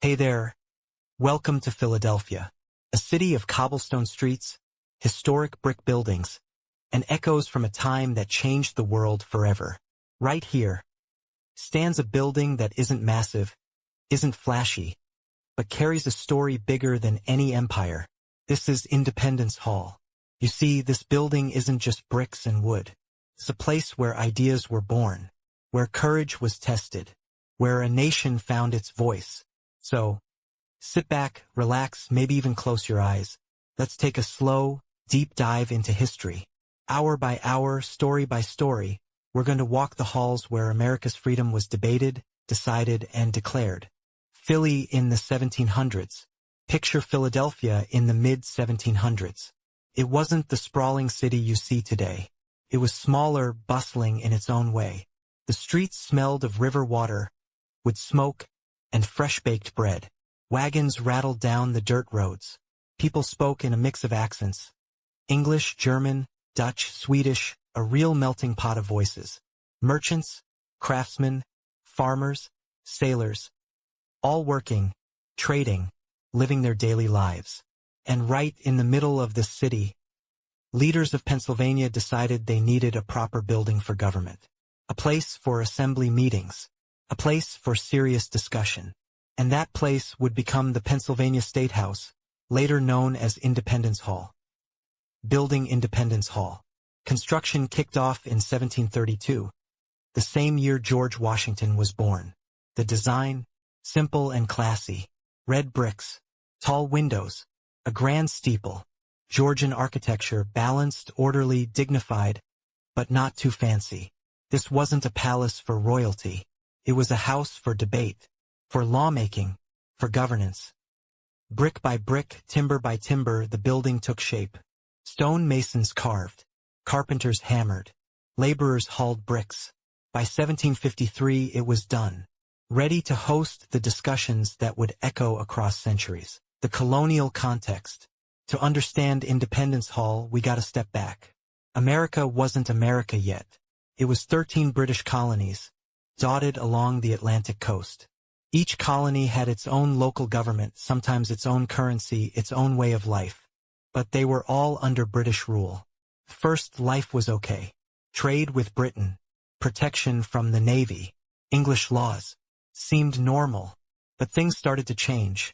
Hey there, welcome to Philadelphia, a city of cobblestone streets, historic brick buildings, and echoes from a time that changed the world forever. Right here stands a building that isn't massive, isn't flashy, but carries a story bigger than any empire. This is Independence Hall. You see, this building isn't just bricks and wood. It's a place where ideas were born, where courage was tested, where a nation found its voice. So, sit back, relax, maybe even close your eyes. Let's take a slow, deep dive into history. Hour by hour, story by story, we're going to walk the halls where America's freedom was debated, decided, and declared. Philly in the 1700s. Picture Philadelphia in the mid-1700s. It wasn't the sprawling city you see today. It was smaller, bustling in its own way. The streets smelled of river water, with smoke, and fresh-baked bread. Wagons rattled down the dirt roads. People spoke in a mix of accents. English, German, Dutch, Swedish, a real melting pot of voices. Merchants, craftsmen, farmers, sailors, all working, trading, living their daily lives. And right in the middle of this city, leaders of Pennsylvania decided they needed a proper building for government. A place for assembly meetings. A place for serious discussion. And that place would become the Pennsylvania State House, later known as Independence Hall. Building Independence Hall. Construction kicked off in 1732, the same year George Washington was born. The design, simple and classy. Red bricks, tall windows, a grand steeple. Georgian architecture, balanced, orderly, dignified, but not too fancy. This wasn't a palace for royalty. It was a house for debate, for lawmaking, for governance. Brick by brick, timber by timber, the building took shape. Stone masons carved, carpenters hammered, laborers hauled bricks. By 1753 it was done, ready to host the discussions that would echo across centuries. The colonial context. To understand Independence Hall, we gotta step back. America wasn't America yet. It was 13 British colonies, dotted along the Atlantic coast. Each colony had its own local government, sometimes its own currency, its own way of life. But they were all under British rule. First, life was okay. Trade with Britain, protection from the Navy, English laws, seemed normal. But things started to change.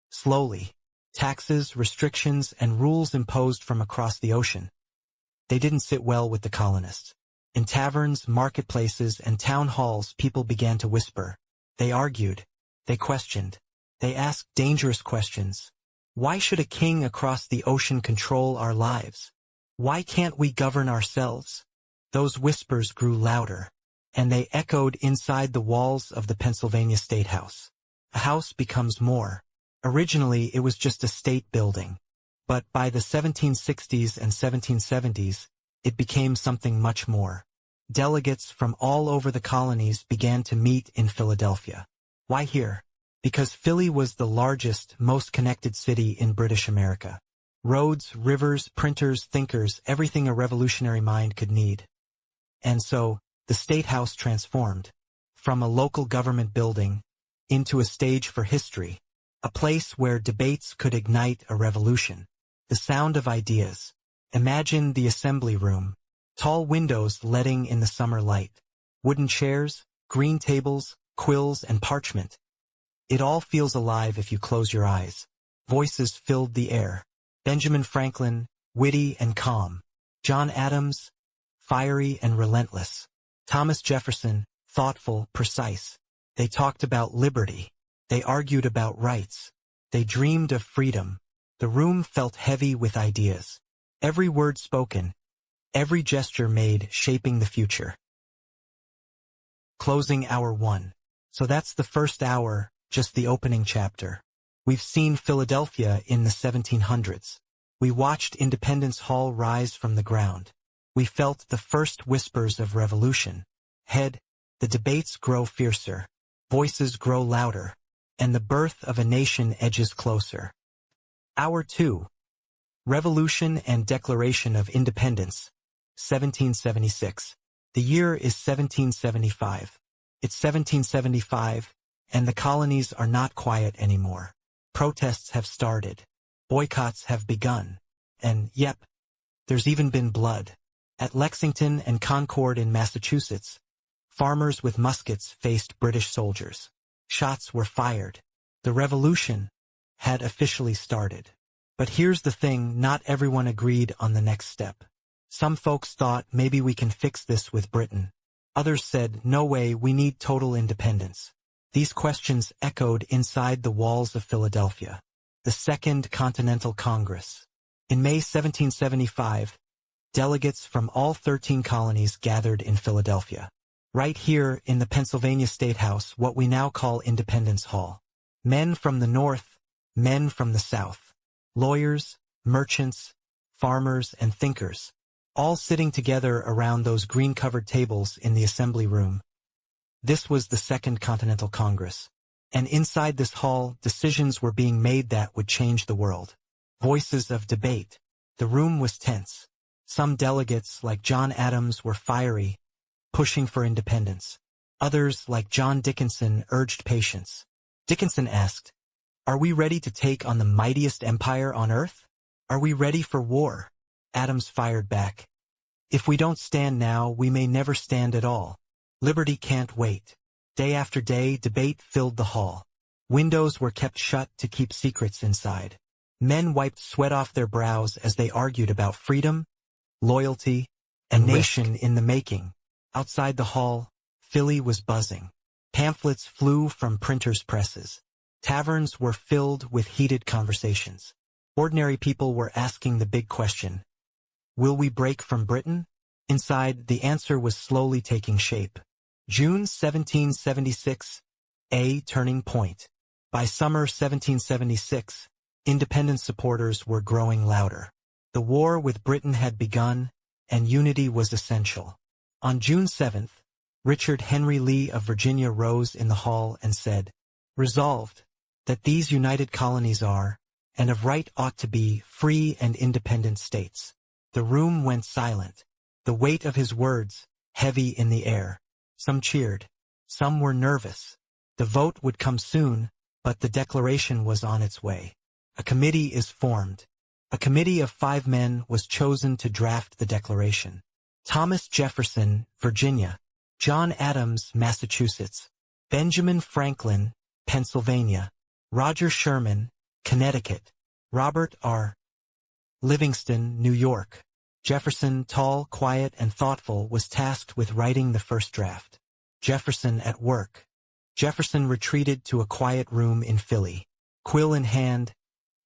Slowly. Taxes, restrictions, and rules imposed from across the ocean. They didn't sit well with the colonists. In taverns, marketplaces, and town halls, people began to whisper. They argued. They questioned. They asked dangerous questions. Why should a king across the ocean control our lives? Why can't we govern ourselves? Those whispers grew louder, and they echoed inside the walls of the Pennsylvania State House. A house becomes more. Originally, it was just a state building. But by the 1760s and 1770s, it became something much more. Delegates from all over the colonies began to meet in Philadelphia. Why here? Because Philly was the largest, most connected city in British America. Roads, rivers, printers, thinkers, everything a revolutionary mind could need. And so, the State House transformed. From a local government building, into a stage for history. A place where debates could ignite a revolution. The sound of ideas. Imagine the assembly room. Tall windows letting in the summer light. Wooden chairs, green tables, quills, and parchment. It all feels alive if you close your eyes. Voices filled the air. Benjamin Franklin, witty and calm. John Adams, fiery and relentless. Thomas Jefferson, thoughtful, precise. They talked about liberty. They argued about rights. They dreamed of freedom. The room felt heavy with ideas. Every word spoken, every gesture made, shaping the future. Closing hour 1. So that's the first hour, just the opening chapter. We've seen Philadelphia in the 1700s. We watched Independence Hall rise from the ground. We felt the first whispers of revolution. The debates grow fiercer. Voices grow louder. And the birth of a nation edges closer. Hour 2. Revolution and Declaration of Independence, 1776. The year is 1775. It's 1775, And the colonies are not quiet anymore. Protests have started. Boycotts have begun. And, yep, there's even been blood. At Lexington and Concord in Massachusetts, farmers with muskets faced British soldiers. Shots were fired. The revolution had officially started. But here's the thing, not everyone agreed on the next step. Some folks thought maybe we can fix this with Britain. Others said, no way, we need total independence. These questions echoed inside the walls of Philadelphia. The Second Continental Congress. In May 1775, delegates from all 13 colonies gathered in Philadelphia. Right here in the Pennsylvania State House, what we now call Independence Hall. Men from the North, men from the South. Lawyers, merchants, farmers, and thinkers, all sitting together around those green-covered tables in the assembly room. This was the Second Continental Congress. And inside this hall, decisions were being made that would change the world. Voices of debate. The room was tense. Some delegates, like John Adams, were fiery, pushing for independence. Others, like John Dickinson, urged patience. Dickinson asked, "Are we ready to take on the mightiest empire on earth? Are we ready for war?" Adams fired back, "If we don't stand now, we may never stand at all. Liberty can't wait." Day after day, debate filled the hall. Windows were kept shut to keep secrets inside. Men wiped sweat off their brows as they argued about freedom, loyalty, and nation in the making. Outside the hall, Philly was buzzing. Pamphlets flew from printers' presses. Taverns were filled with heated conversations. Ordinary people were asking the big question, will we break from Britain? Inside, the answer was slowly taking shape. June 1776, a turning point. By summer 1776, independence supporters were growing louder. The war with Britain had begun, and unity was essential. On June 7th, Richard Henry Lee of Virginia rose in the hall and said, "Resolved, that these united colonies are, and of right ought to be, free and independent states." The room went silent. The weight of his words, heavy in the air. Some cheered. Some were nervous. The vote would come soon, but the declaration was on its way. A committee is formed. A committee of 5 men was chosen to draft the declaration. Thomas Jefferson, Virginia. John Adams, Massachusetts. Benjamin Franklin, Pennsylvania. Roger Sherman, Connecticut. Robert R. Livingston, New York. Jefferson, tall, quiet, and thoughtful, was tasked with writing the first draft. Jefferson at work. Jefferson retreated to a quiet room in Philly. Quill in hand,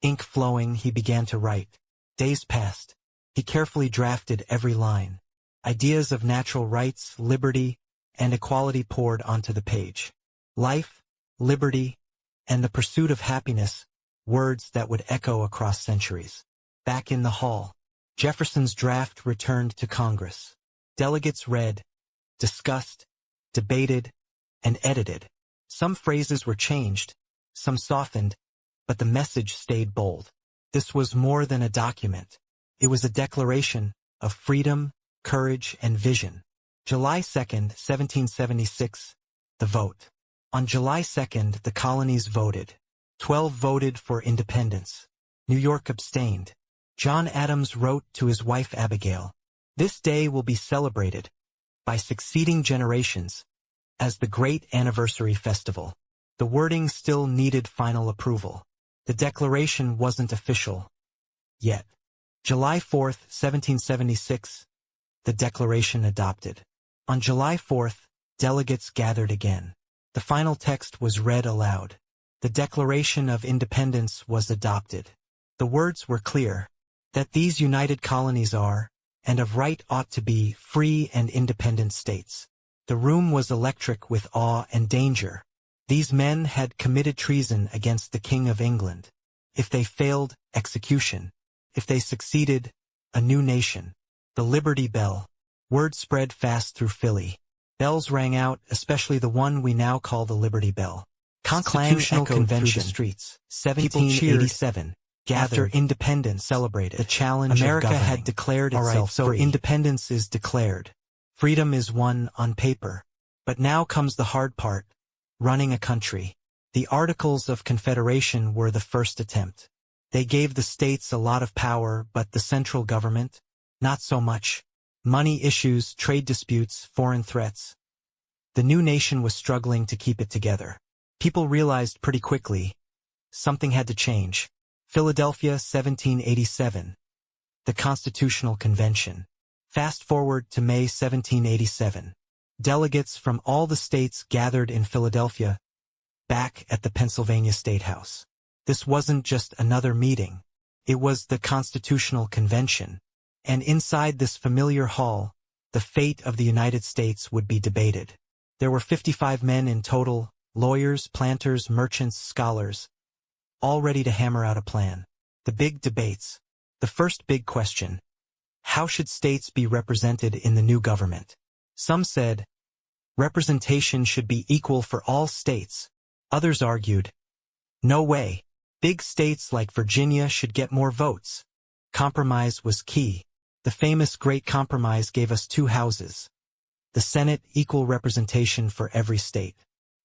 ink flowing, he began to write. Days passed. He carefully drafted every line. Ideas of natural rights, liberty, and equality poured onto the page. Life, liberty, and the pursuit of happiness, words that would echo across centuries. Back in the hall, Jefferson's draft returned to Congress. Delegates read, discussed, debated, and edited. Some phrases were changed, some softened, but the message stayed bold. This was more than a document. It was a declaration of freedom, courage, and vision. July 2nd, 1776, the vote. On July 2nd, the colonies voted. 12 voted for independence. New York abstained. John Adams wrote to his wife Abigail, "This day will be celebrated by succeeding generations as the great anniversary festival." The wording still needed final approval. The declaration wasn't official yet. July 4th, 1776, the declaration adopted. On July 4th, delegates gathered again. The final text was read aloud. The Declaration of Independence was adopted. The words were clear, that these united colonies are, and of right ought to be, free and independent states. The room was electric with awe and danger. These men had committed treason against the King of England. If they failed, execution. If they succeeded, a new nation. The Liberty Bell. Word spread fast through Philly. Bells rang out, especially the one we now call the Liberty Bell. Constitutional Convention streets. 1787. After independence celebrated. The challenge America had declared itself so free. Independence is declared. Freedom is won on paper. But now comes the hard part. Running a country. The Articles of Confederation were the first attempt. They gave the states a lot of power, but the central government, not so much. Money issues, trade disputes, foreign threats. The new nation was struggling to keep it together. People realized pretty quickly something had to change. Philadelphia, 1787. The Constitutional Convention. Fast forward to May 1787. Delegates from all the states gathered in Philadelphia, back at the Pennsylvania State House. This wasn't just another meeting. It was the Constitutional Convention. And inside this familiar hall, the fate of the United States would be debated. There were 55 men in total, lawyers, planters, merchants, scholars, all ready to hammer out a plan. The big debates. The first big question: how should states be represented in the new government? Some said, representation should be equal for all states. Others argued, no way. Big states like Virginia should get more votes. Compromise was key. The famous Great Compromise gave us two houses. The Senate, equal representation for every state.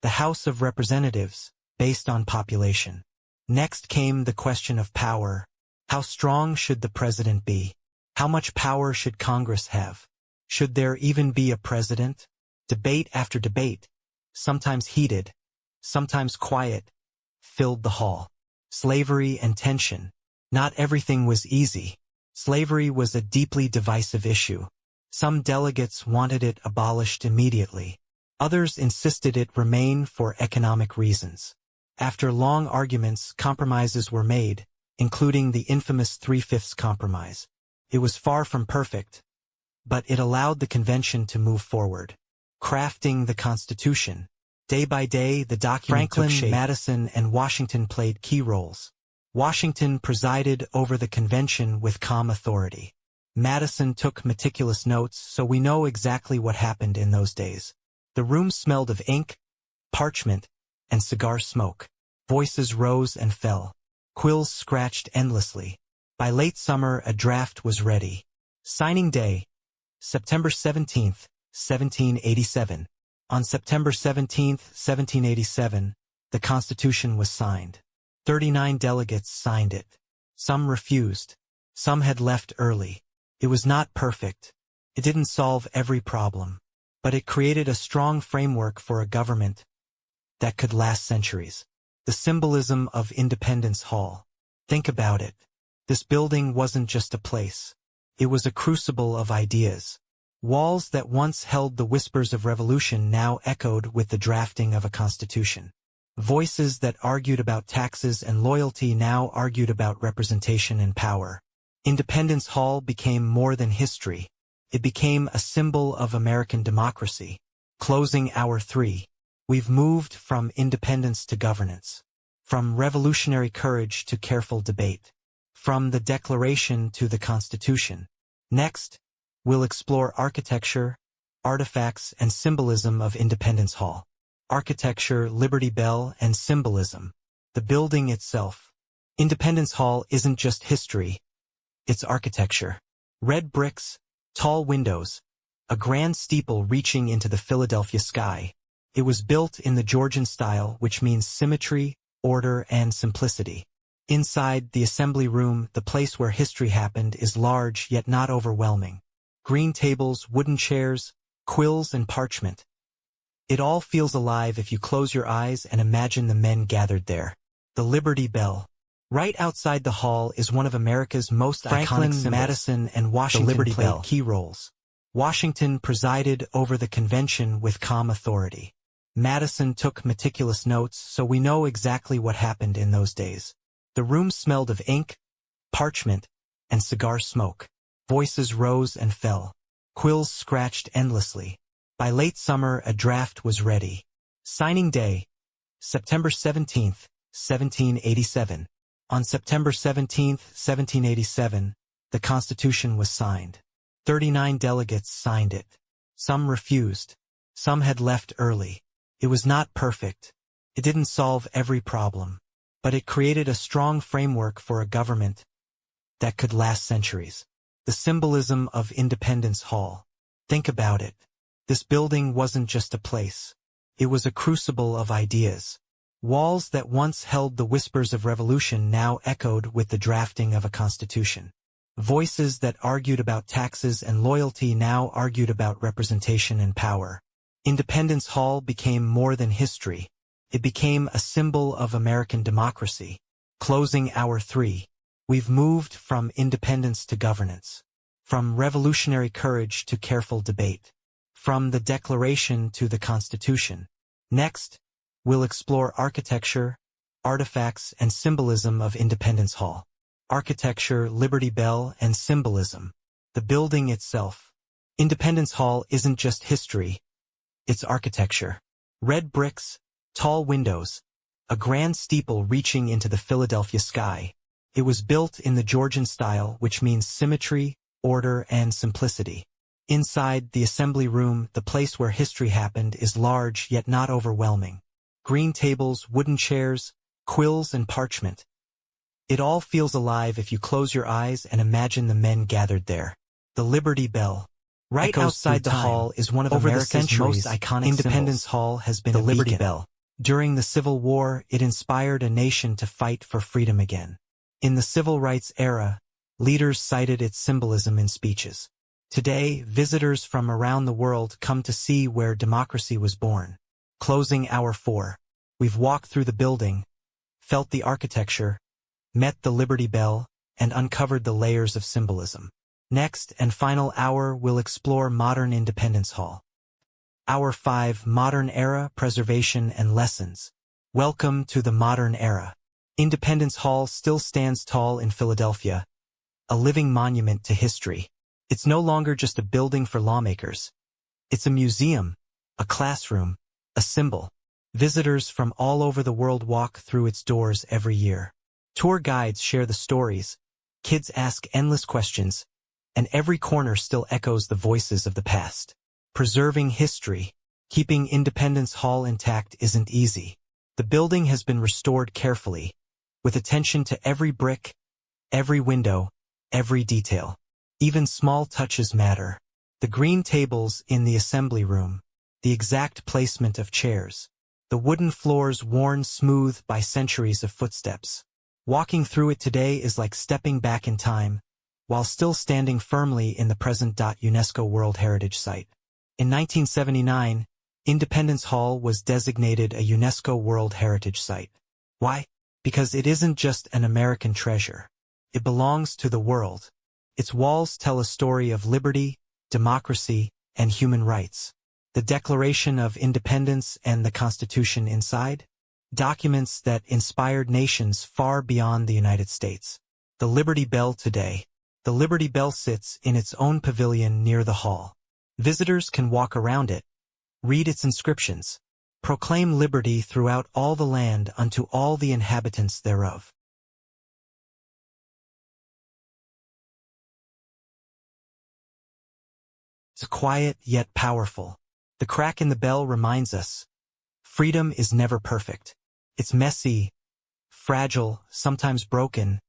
The House of Representatives, based on population. Next came the question of power. How strong should the president be? How much power should Congress have? Should there even be a president? Debate after debate, sometimes heated, sometimes quiet, filled the hall. Slavery and tension. Not everything was easy. Slavery was a deeply divisive issue. Some delegates wanted it abolished immediately. Others insisted it remain for economic reasons. After long arguments, compromises were made, including the infamous 3/5 compromise. It was far from perfect, but it allowed the convention to move forward. Crafting the Constitution. Day by day, the document took shape. Franklin, Madison, and Washington played key roles. Washington presided over the convention with calm authority. Madison took meticulous notes, so we know exactly what happened in those days. The room smelled of ink, parchment, and cigar smoke. Voices rose and fell. Quills scratched endlessly. By late summer, a draft was ready. Signing day, September 17th, 1787. On September 17th, 1787, the Constitution was signed. 39 delegates signed it. Some refused. Some had left early. It was not perfect. It didn't solve every problem. But it created a strong framework for a government that could last centuries. The symbolism of Independence Hall. Think about it. This building wasn't just a place. It was a crucible of ideas. Walls that once held the whispers of revolution now echoed with the drafting of a constitution. Voices that argued about taxes and loyalty now argued about representation and power. Independence Hall became more than history. It became a symbol of American democracy. Closing Hour 3. We've moved from independence to governance. From revolutionary courage to careful debate. From the Declaration to the Constitution. Next, we'll explore architecture, artifacts, and symbolism of Independence Hall. Architecture, Liberty Bell, and symbolism. The building itself. Independence Hall isn't just history. It's architecture. Red bricks, tall windows, a grand steeple reaching into the Philadelphia sky. It was built in the Georgian style, which means symmetry, order, and simplicity. Inside, the assembly room, the place where history happened, is large yet not overwhelming. Green tables, wooden chairs, quills, and parchment. It all feels alive if you close your eyes and imagine the men gathered there. The Liberty Bell. Right outside the hall is one of America's most iconic symbols. Madison, and Washington played Bell. Key roles. Washington presided over the convention with calm authority. Madison took meticulous notes, so we know exactly what happened in those days. The room smelled of ink, parchment, and cigar smoke. Voices rose and fell. Quills scratched endlessly. By late summer, a draft was ready. Signing day, September 17th, 1787. On September 17th, 1787, the Constitution was signed. 39 delegates signed it. Some refused. Some had left early. It was not perfect. It didn't solve every problem. But it created a strong framework for a government that could last centuries. The symbolism of Independence Hall. Think about it. This building wasn't just a place. It was a crucible of ideas. Walls that once held the whispers of revolution now echoed with the drafting of a constitution. Voices that argued about taxes and loyalty now argued about representation and power. Independence Hall became more than history. It became a symbol of American democracy. Closing Hour 3. We've moved from independence to governance. From revolutionary courage to careful debate. From the Declaration to the Constitution. Next, we'll explore architecture, artifacts, and symbolism of Independence Hall. Architecture, Liberty Bell, and symbolism. The building itself. Independence Hall isn't just history, it's architecture. Red bricks, tall windows, a grand steeple reaching into the Philadelphia sky. It was built in the Georgian style, which means symmetry, order, and simplicity. Inside, the assembly room, the place where history happened, is large yet not overwhelming. Green tables, wooden chairs, quills, and parchment. It all feels alive if you close your eyes and imagine the men gathered there. The Liberty Bell. Right outside the hall is one of America's most iconic Independence Hall has been the Liberty Bell. During the Civil War, it inspired a nation to fight for freedom again. In the Civil Rights era, leaders cited its symbolism in speeches. Today, visitors from around the world come to see where democracy was born. Closing Hour 4. We've walked through the building, felt the architecture, met the Liberty Bell, and uncovered the layers of symbolism. Next and final hour, we'll explore modern Independence Hall. Hour 5, Modern Era, Preservation and Lessons. Welcome to the modern era. Independence Hall still stands tall in Philadelphia, a living monument to history. It's no longer just a building for lawmakers. It's a museum, a classroom, a symbol. Visitors from all over the world walk through its doors every year. Tour guides share the stories, kids ask endless questions, and every corner still echoes the voices of the past. Preserving history, keeping Independence Hall intact isn't easy. The building has been restored carefully, with attention to every brick, every window, every detail. Even small touches matter. The green tables in the assembly room, the exact placement of chairs, the wooden floors worn smooth by centuries of footsteps. Walking through it today is like stepping back in time, while still standing firmly in the present. UNESCO World Heritage Site. In 1979, Independence Hall was designated a UNESCO World Heritage Site. Why? Because it isn't just an American treasure. It belongs to the world. Its walls tell a story of liberty, democracy, and human rights. The Declaration of Independence and the Constitution inside? Documents that inspired nations far beyond the United States. The Liberty Bell today. The Liberty Bell sits in its own pavilion near the hall. Visitors can walk around it, read its inscriptions, proclaim liberty throughout all the land unto all the inhabitants thereof. It's quiet yet powerful. The crack in the bell reminds us, freedom is never perfect. It's messy, fragile, sometimes broken,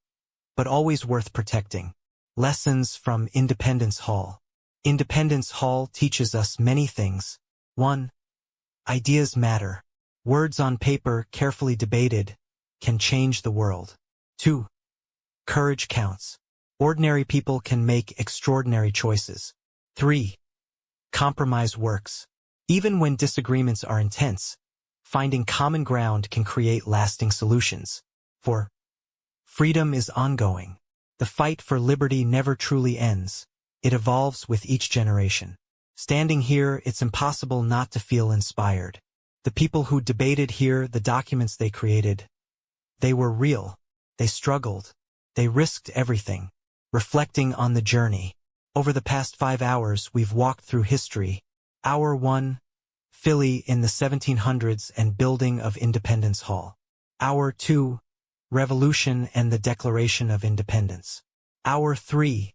but always worth protecting. Lessons from Independence Hall. Independence Hall teaches us many things. 1. Ideas matter. Words on paper, carefully debated, can change the world. 2. Courage counts. Ordinary people can make extraordinary choices. 3. Compromise works. Even when disagreements are intense, finding common ground can create lasting solutions. 4. Freedom is ongoing. The fight for liberty never truly ends. It evolves with each generation. Standing here, it's impossible not to feel inspired. The people who debated here, the documents they created, they were real. They struggled. They risked everything. Reflecting on the journey. Over the past 5 hours, we've walked through history. Hour 1, Philly in the 1700s and building of Independence Hall. Hour 2, Revolution and the Declaration of Independence. Hour 3,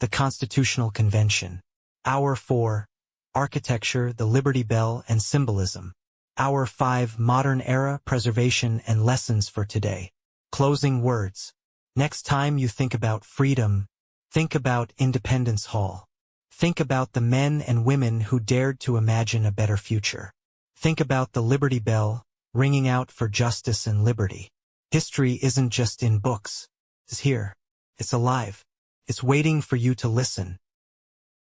the Constitutional Convention. Hour 4, Architecture, the Liberty Bell, and symbolism. Hour 5, Modern Era, Preservation and Lessons for Today. Closing words. Next time you think about freedom, think about Independence Hall. Think about the men and women who dared to imagine a better future. Think about the Liberty Bell, ringing out for justice and liberty. History isn't just in books. It's here. It's alive. It's waiting for you to listen,